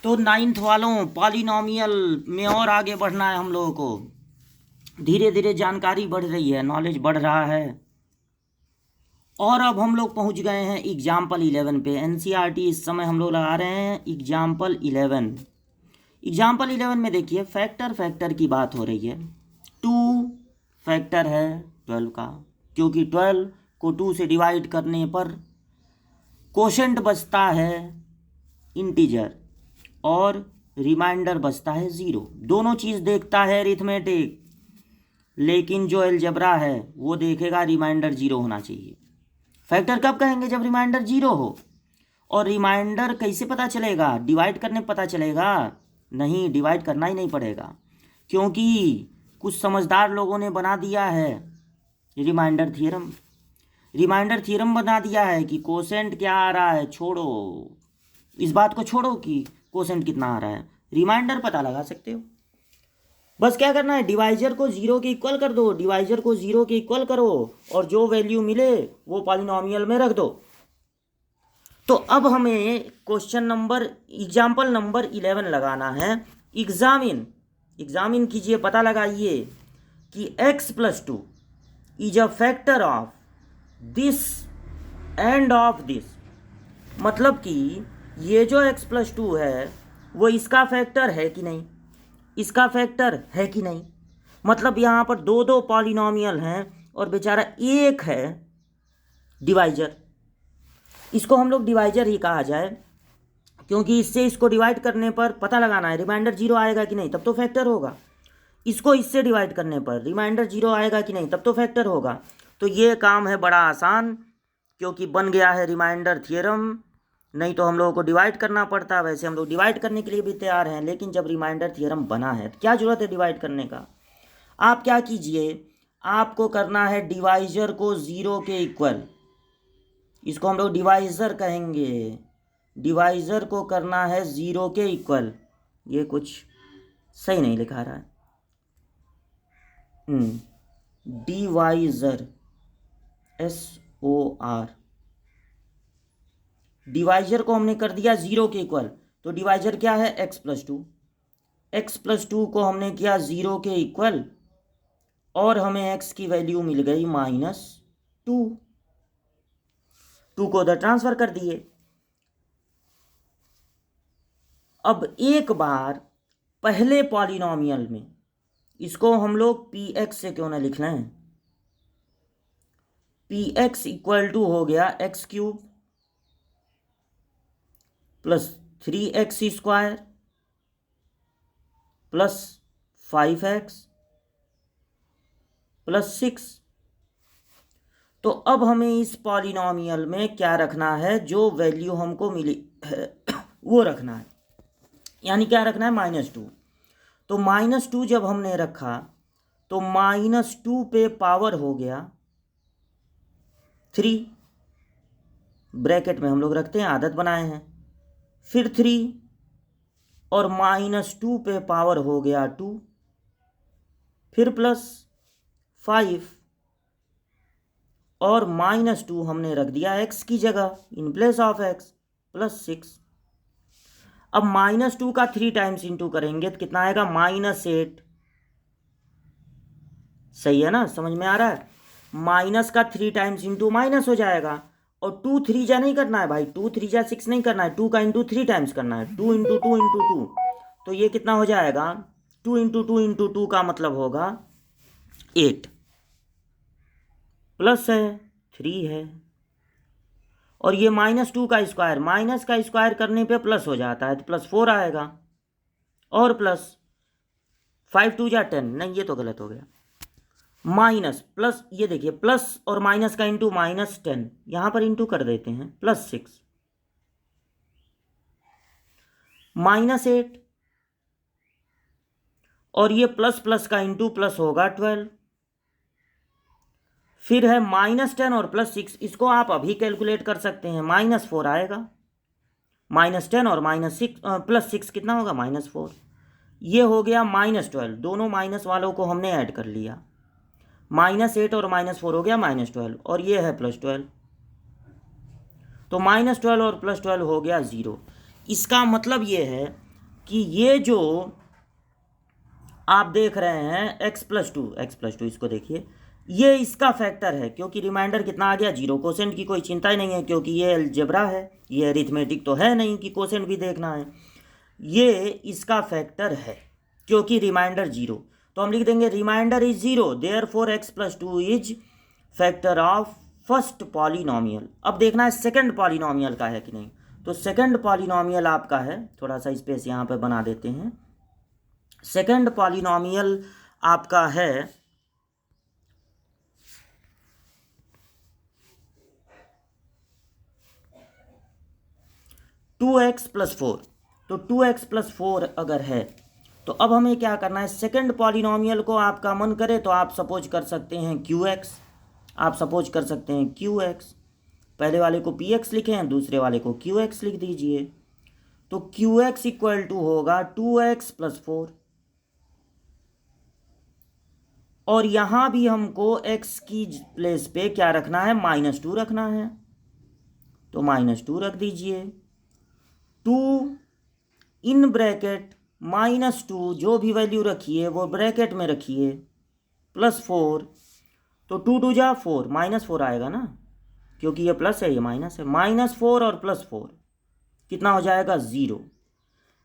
तो नाइन्थ वालों, पॉलिनॉमियल में और आगे बढ़ना है हम लोगों को। धीरे धीरे जानकारी बढ़ रही है, नॉलेज बढ़ रहा है। और अब हम लोग पहुंच गए हैं एग्जाम्पल 11 पे। एनसीईआरटी इस समय हम लोग लगा रहे हैं एग्जाम्पल 11। एग्जाम्पल 11 में देखिए फैक्टर की बात हो रही है। 2 फैक्टर है 12 का, क्योंकि 12 को 2 से डिवाइड करने पर कोशेंट बचता है इंटीजर और रिमाइंडर बचता है 0। दोनों चीज़ देखता है अरिथमेटिक, लेकिन जो अलजेब्रा है वो देखेगा रिमाइंडर 0 होना चाहिए। फैक्टर कब कहेंगे? जब रिमाइंडर 0 हो। और रिमाइंडर कैसे पता चलेगा? डिवाइड करने पता चलेगा? नहीं, डिवाइड करना ही नहीं पड़ेगा, क्योंकि कुछ समझदार लोगों ने बना दिया है रिमाइंडर थ्योरम। रिमाइंडर थ्योरम बना दिया है कि कोसेंट क्या आ रहा है, छोड़ो इस बात को, छोड़ो कि कोसेंट कितना आ रहा है, रिमाइंडर पता लगा सकते हो। बस क्या करना है, डिवाइजर को 0 के इक्वल कर दो, डिवाइजर को 0 के इक्वल करो और जो वैल्यू मिले वो पॉलिनॉमियल में रख दो। तो अब हमें क्वेश्चन नंबर एग्जाम्पल नंबर 11 लगाना है। एग्जामिन कीजिए, पता लगाइए कि x + 2 is a factor of this end of this. मतलब कि ये जो x + 2 है वो इसका फैक्टर है कि नहीं, इसका फैक्टर है कि नहीं। मतलब यहाँ पर दो दो पॉलिनॉमियल हैं और बेचारा एक है डिवाइजर। इसको हम लोग डिवाइजर ही कहा जाए, क्योंकि इससे इसको डिवाइड करने पर पता लगाना है रिमाइंडर 0 आएगा कि नहीं, तब तो फैक्टर होगा। इसको इससे डिवाइड करने पर रिमाइंडर 0 आएगा कि नहीं, तब तो फैक्टर होगा। तो ये काम है बड़ा आसान, क्योंकि बन गया है रिमाइंडर थ्योरम। नहीं तो हम लोगों को डिवाइड करना पड़ता। वैसे हम लोग डिवाइड करने के लिए भी तैयार हैं, लेकिन जब रिमाइंडर थ्योरम बना है तो क्या ज़रूरत है डिवाइड करने का। आप क्या कीजिए, आपको करना है डिवाइजर को 0 के इक्वल। इसको हम लोग डिवाइजर कहेंगे। डिवाइजर को करना है 0 के इक्वल। ये कुछ सही नहीं लिखा रहा है। डिवाइजर SOR, डिवाइजर को हमने कर दिया 0 के इक्वल। तो डिवाइजर क्या है? x + 2। x + 2 को हमने किया 0 के इक्वल और हमें x की वैल्यू मिल गई -2। 2 को उधर ट्रांसफर कर दिए। अब एक बार पहले पॉलिनॉमियल में इसको हम लोग px से क्यों ना लिख लें। px = हो गया x³ + 3x² + 5x + 6। तो अब हमें इस पॉलिनॉमियल में क्या रखना है? जो वैल्यू हमको मिली है वो रखना है। यानी क्या रखना है? -2। तो -2 जब हमने रखा तो -2 पे पावर हो गया 3। ब्रैकेट में हम लोग रखते हैं, आदत बनाए हैं। फिर 3 और -2 पे पावर हो गया 2, फिर +5 और -2 हमने रख दिया x की जगह इन प्लेस ऑफ x +6। अब -2 का 3 टाइम्स इंटू करेंगे तो कितना आएगा? -8। सही है ना, समझ में आ रहा है? माइनस का 3 टाइम्स इंटू माइनस हो जाएगा। और 2 3 जा नहीं करना है भाई, 2 3 जा 6 नहीं करना है, 2 का इंटू 3 टाइम्स करना है, 2 × 2 × 2। तो ये कितना हो जाएगा? 2 × 2 × 2 का मतलब होगा 8, प्लस है 3 है, और ये -2 का स्क्वायर, माइनस का स्क्वायर करने पे प्लस हो जाता है, तो +4 आएगा। और प्लस 5 2 जा 10, नहीं ये तो गलत हो गया। माइनस प्लस, ये देखिए प्लस और माइनस का इंटू -10, यहां पर इंटू कर देते हैं, +6 -8, और ये प्लस प्लस का इंटू प्लस होगा 12। फिर है -10 और +6, इसको आप अभी कैलकुलेट कर सकते हैं, -4 आएगा। -10 और +6 कितना होगा? -4। ये हो गया -12, दोनों माइनस वालों को हमने ऐड कर लिया। -8 और -4 हो गया -12, और ये है +12। तो -12 और +12 हो गया 0। इसका मतलब ये है कि ये जो आप देख रहे हैं x+2 इसको देखिए, ये इसका फैक्टर है, क्योंकि रिमाइंडर कितना आ गया 0। कोसेंट की कोई चिंता ही नहीं है, क्योंकि ये अलजेब्रा है, ये अरिथमेटिक तो है नहीं कि कोसेंट भी देखना है। ये इसका फैक्टर है क्योंकि रिमाइंडर 0, तो हम लिख देंगे remainder is 0, therefore x+2 is factor of first polynomial. अब देखना है सेकंड पॉलिनोमियल का है कि नहीं। तो सेकंड पॉलिनोमियल आपका है, थोड़ा सा स्पेस यहाँ पे बना देते हैं। सेकंड पॉलिनोमियल आपका है 2x+4। तो 2x+4 अगर है तो अब हमें क्या करना है, सेकंड पॉलिनोमियल को आपका मन करे तो आप सपोज कर सकते हैं qx, आप सपोज कर सकते हैं qx, पहले वाले को px लिखें, दूसरे वाले को qx लिख दीजिए। तो qx इक्वल टू होगा 2x+4, और यहाँ भी हमको x की प्लेस पे क्या रखना है, -2 रखना है, तो -2 रख दीजिए। 2 इन ब्रैकेट -2, जो भी वैल्यू रखिए वो ब्रैकेट में रखिए, +4, तो 2 2 जा 4, -4 आएगा ना, क्योंकि ये प्लस है ये माइनस है। -4 और +4 कितना हो जाएगा 0,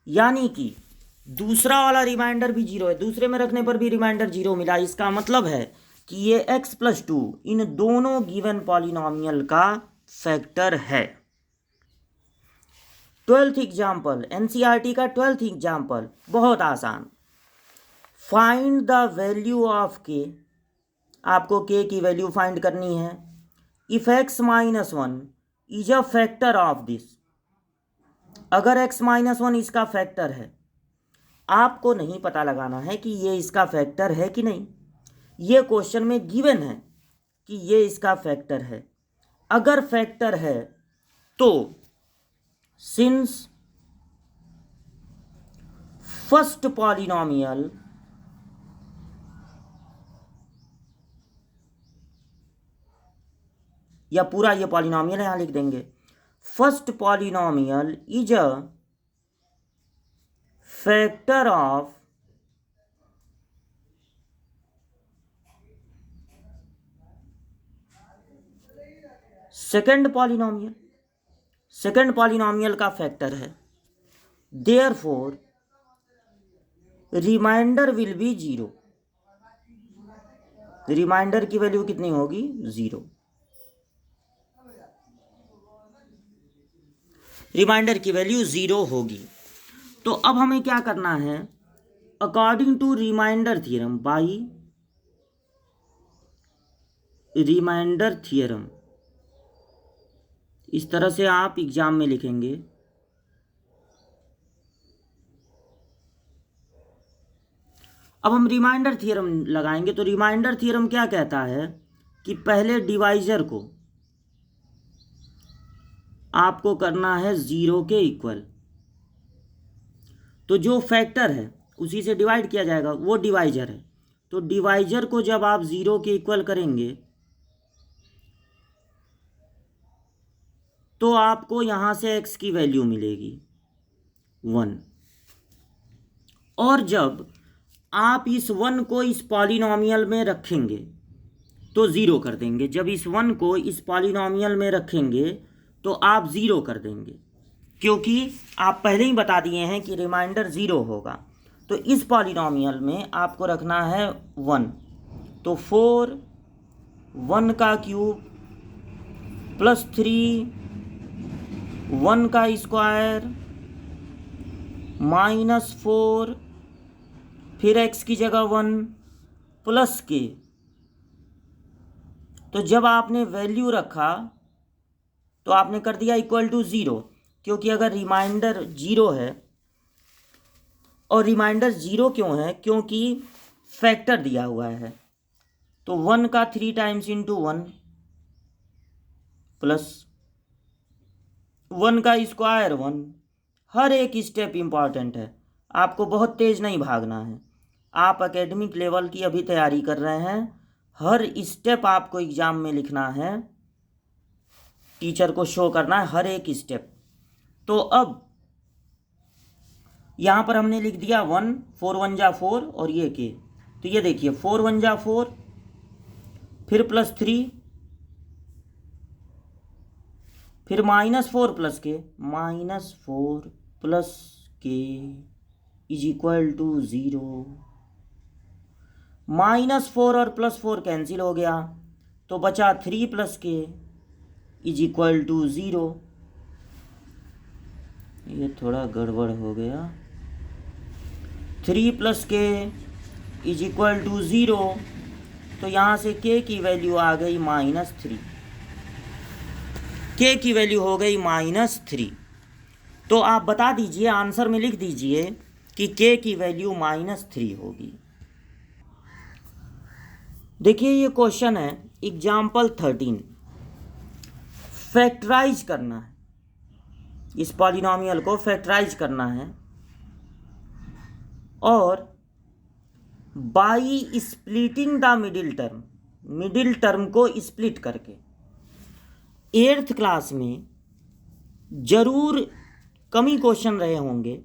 यानी कि दूसरा वाला रिमाइंडर भी 0 है, दूसरे में रखने पर भी रिमाइंडर 0 मिला। इसका मतलब है कि ये x+2 इन दोनों गिवन पॉलिनोमियल का फैक्टर है। 12th एग्जाम्पल, एनसीईआरटी का 12th एग्जाम्पल, बहुत आसान। फाइंड द वैल्यू ऑफ के, आपको के की वैल्यू फाइंड करनी है। If x-1 is a factor of this, अगर x-1 इसका फैक्टर है, आपको नहीं पता लगाना है कि ये इसका फैक्टर है कि नहीं, ये क्वेश्चन में गिवन है कि ये इसका फैक्टर है। अगर फैक्टर है तो सिंस फर्स्ट पॉलिनोमियल या पूरा ये पॉलिनोमियल यहां लिख देंगे, first polynomial is a factor of second polynomial, second polynomial का फैक्टर है, therefore remainder will be 0, remainder की वैल्यू कितनी होगी 0, रिमाइंडर की वैल्यू 0 होगी। तो अब हमें क्या करना है, according to remainder theorem, by remainder theorem, इस तरह से आप एग्जाम में लिखेंगे। अब हम रिमाइंडर थ्योरम लगाएंगे, तो रिमाइंडर थ्योरम क्या कहता है कि पहले डिवाइजर को आपको करना है 0 के इक्वल, तो जो फैक्टर है उसी से डिवाइड किया जाएगा, वो डिवाइजर है। तो डिवाइजर को जब आप 0 के इक्वल करेंगे तो आपको यहां से x की वैल्यू मिलेगी 1, और जब आप इस 1 को इस पॉलिनोमियल में रखेंगे तो 0 कर देंगे, जब इस 1 को इस पॉलिनोमियल में रखेंगे तो आप 0 कर देंगे, क्योंकि आप पहले ही बता दिए हैं कि रिमाइंडर 0 होगा। तो इस पॉलिनोमियल में आपको रखना है 1, तो 4 1 का क्यूब +3 1 का स्क्वायर -4, फिर x की जगह 1 प्लस के। तो जब आपने वैल्यू रखा तो आपने कर दिया इक्वल टू 0, क्योंकि अगर रिमाइंडर 0 है, और रिमाइंडर 0 क्यों है, क्योंकि फैक्टर दिया हुआ है, तो 1 का 3 टाइम्स इंटू 1 प्लस 1 का स्क्वायर 1। हर एक स्टेप इम्पॉर्टेंट है, आपको बहुत तेज नहीं भागना है। आप एकेडमिक लेवल की अभी तैयारी कर रहे हैं, हर स्टेप आपको एग्जाम में लिखना है, टीचर को शो करना है हर एक स्टेप। तो अब यहाँ पर हमने लिख दिया 1, 4 1 जा 4 और ये के, तो ये देखिए 4 1 जा 4, फिर +3, फिर -4 प्लस के, -4 प्लस के इज इक्वल टू 0। -4 और +4 कैंसिल हो गया, तो बचा 3 प्लस के इज इक्वल टू 0। ये थोड़ा गड़बड़ हो गया। 3 प्लस के इज इक्वल टू 0, तो यहाँ से के की वैल्यू आ गई -3, के की वैल्यू हो गई -3। तो आप बता दीजिए, आंसर में लिख दीजिए कि के की वैल्यू -3 होगी। देखिए ये क्वेश्चन है एग्जाम्पल 13, फैक्टराइज करना है, इस पॉलिनोमियल को फैक्टराइज करना है और by splitting the middle term को स्प्लिट करके। 8th क्लास में जरूर कम ही क्वेश्चन रहे होंगे,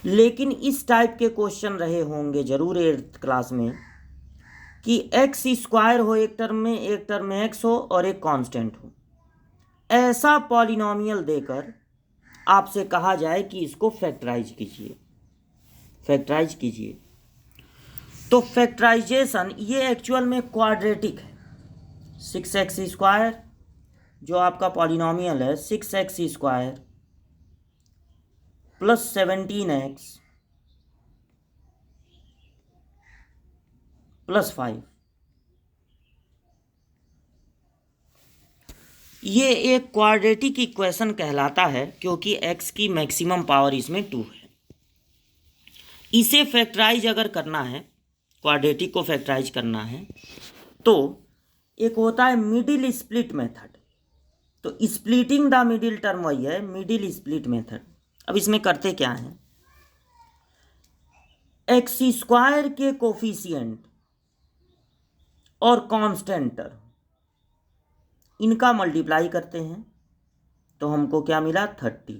लेकिन इस टाइप के क्वेश्चन रहे होंगे जरूर 8th क्लास में कि एक्स स्क्वायर हो एक टर्म में एक्स हो और एक कांस्टेंट हो, ऐसा पॉलिनोमियल देकर आपसे कहा जाए कि इसको फैक्टराइज कीजिए। तो फैक्टराइजेशन ये एक्चुअल में क्वाड्रेटिक है। 6x² जो आपका पॉलिनोमियल है, 6x² प्लस 17x प्लस 5, ये एक क्वाड्रेटिक इक्वेशन कहलाता है क्योंकि x की मैक्सिमम पावर इसमें 2 है। इसे फैक्टराइज अगर करना है, क्वाड्रेटिक को फैक्टराइज करना है, तो एक होता है मिडिल स्प्लिट मेथड। तो स्प्लिटिंग द मिडिल टर्म वही है, मिडिल स्प्लिट मेथड। अब इसमें करते क्या है, x² के कोफिशिएंट और कांस्टेंट टर्म इनका मल्टीप्लाई करते हैं, तो हमको क्या मिला 30।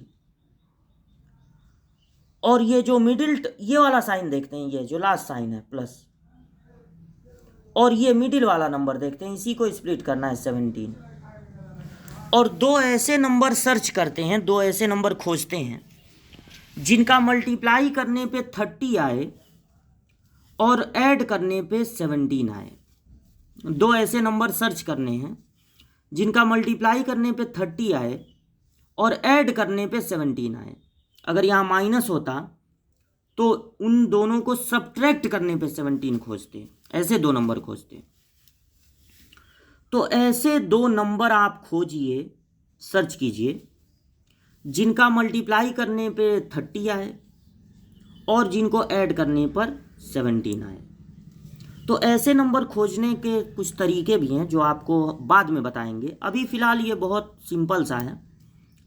और ये जो ये वाला साइन देखते हैं, ये जो लास्ट साइन है प्लस, और ये मिडिल वाला नंबर देखते हैं, इसी को स्प्लिट करना है 17। और दो ऐसे नंबर सर्च करते हैं, दो ऐसे नंबर खोजते हैं जिनका मल्टीप्लाई करने पे 30 आए और ऐड करने पे 17 आए। दो ऐसे नंबर सर्च करने हैं जिनका मल्टीप्लाई करने पे 30 आए और ऐड करने पे 17 आए। अगर यहाँ माइनस होता तो उन दोनों को सब्ट्रैक्ट करने पे 17 खोजते, ऐसे दो नंबर खोजते। तो ऐसे दो नंबर आप खोजिए, सर्च कीजिए, जिनका मल्टीप्लाई करने पे 30 आए और जिनको ऐड करने पर 17 आए। तो ऐसे नंबर खोजने के कुछ तरीके भी हैं जो आपको बाद में बताएंगे। अभी फ़िलहाल ये बहुत सिंपल सा है,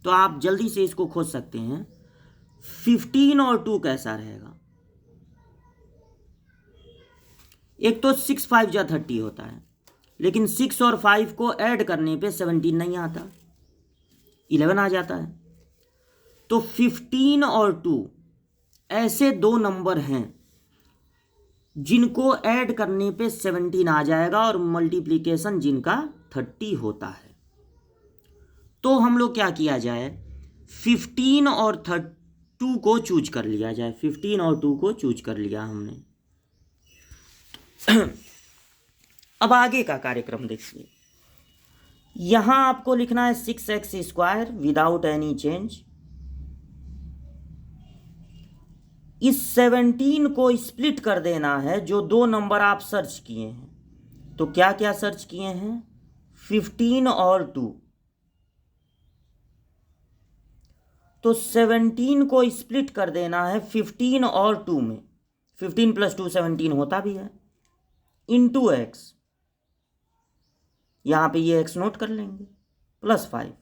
तो आप जल्दी से इसको खोज सकते हैं। 15 और 2 कैसा रहेगा? एक तो 6 5 जा 30 होता है, लेकिन 6 और 5 को ऐड करने पे 17 नहीं आता, 11 आ जाता है। तो 15 और 2 ऐसे दो नंबर हैं जिनको ऐड करने पे 17 आ जाएगा और मल्टीप्लिकेशन जिनका 30 होता है। तो हम लोग क्या किया जाए, 15 और 2 को चूज कर लिया जाए। 15 और 2 को चूज कर लिया हमने। अब आगे का कार्यक्रम देखिए। यहां आपको लिखना है 6x² विदाउट एनी चेंज। इस 17 को स्प्लिट कर देना है, जो दो नंबर आप सर्च किए हैं। तो क्या क्या सर्च किए हैं? 15 और 2। तो 17 को स्प्लिट कर देना है 15 और 2 में। 15 + 2 17 होता भी है, इंटू एक्स, यहां पे ये एक्स नोट कर लेंगे, प्लस 5।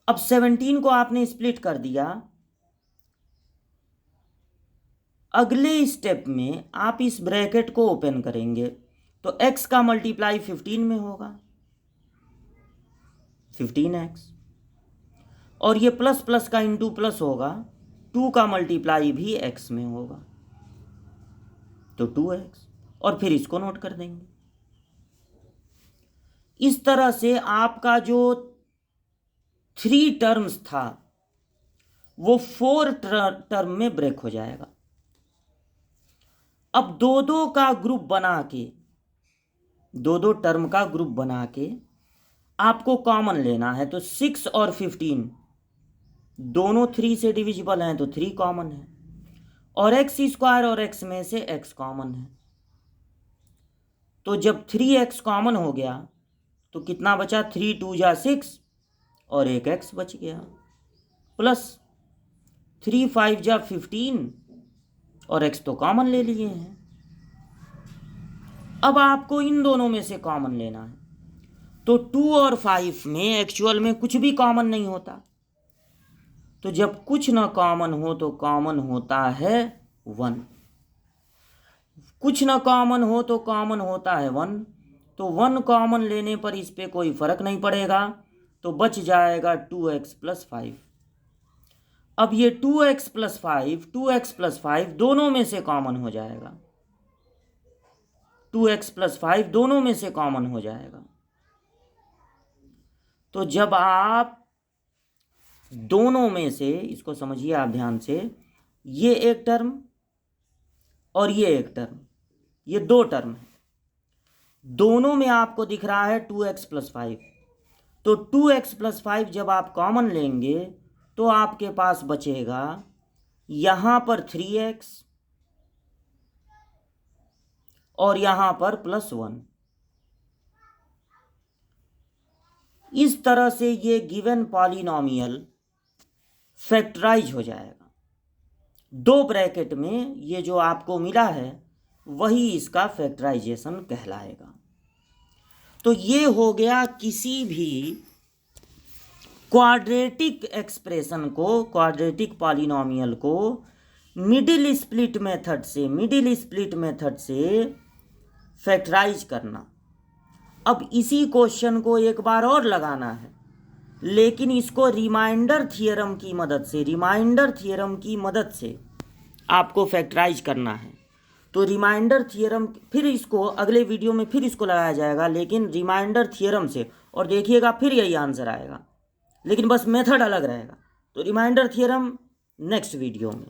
अब 17 को आपने स्प्लिट कर दिया। अगले स्टेप में आप इस ब्रैकेट को ओपन करेंगे तो x का मल्टीप्लाई 15 में होगा, 15x, और ये प्लस प्लस का इंटू प्लस होगा, 2 का मल्टीप्लाई भी x में होगा, तो 2x, और फिर इसको नोट कर देंगे। इस तरह से आपका जो 3 टर्म्स था वो 4 टर्म में ब्रेक हो जाएगा। अब दो दो का ग्रुप बना के, दो दो टर्म का ग्रुप बना के आपको कॉमन लेना है, तो 6 और 15 दोनों 3 से डिविजिबल हैं, तो 3 कॉमन है, और एक्स स्क्वायर और x में से x कॉमन है। तो जब 3x कॉमन हो गया तो कितना बचा, 3 2 जा 6 और एक x बच गया, प्लस 3 5 जा 15 और x तो कॉमन ले लिए हैं। अब आपको इन दोनों में से कॉमन लेना है, तो 2 और 5 में एक्चुअल में कुछ भी कॉमन नहीं होता, तो जब कुछ ना कॉमन हो तो कॉमन होता है 1, कुछ ना कॉमन हो तो कॉमन होता है 1, तो 1 कॉमन लेने पर इस पे कोई फर्क नहीं पड़ेगा, तो बच जाएगा 2x प्लस 5। अब ये 2x प्लस 5, 2x प्लस 5 दोनों में से कॉमन हो जाएगा, 2x प्लस 5 दोनों में से कॉमन हो जाएगा। तो जब आप दोनों में से, इसको समझिए आप ध्यान से, ये एक टर्म और ये एक टर्म, ये 2 टर्म है, दोनों में आपको दिख रहा है 2x प्लस 5, तो 2x प्लस 5 जब आप कॉमन लेंगे तो आपके पास बचेगा यहां पर 3x और यहां पर प्लस 1। इस तरह से ये गिवन पॉलिनॉमियल फैक्टराइज हो जाएगा। 2 ब्रैकेट में ये जो आपको मिला है वही इसका फैक्टराइजेशन कहलाएगा। तो ये हो गया किसी भी क्वाड्रेटिक एक्सप्रेशन को, क्वाड्रेटिक पॉलिनॉमियल को मिडिल स्प्लिट मेथड से फैक्टराइज करना। अब इसी क्वेश्चन को एक बार और लगाना है, लेकिन इसको रिमाइंडर थियरम की मदद से आपको फैक्टराइज करना है। तो रिमाइंडर थियरम, फिर इसको अगले वीडियो में फिर इसको लगाया जाएगा, लेकिन रिमाइंडर थियरम से, और देखिएगा फिर यही आंसर आएगा, लेकिन बस मेथड अलग रहेगा। तो रिमाइंडर थियरम नेक्स्ट वीडियो में।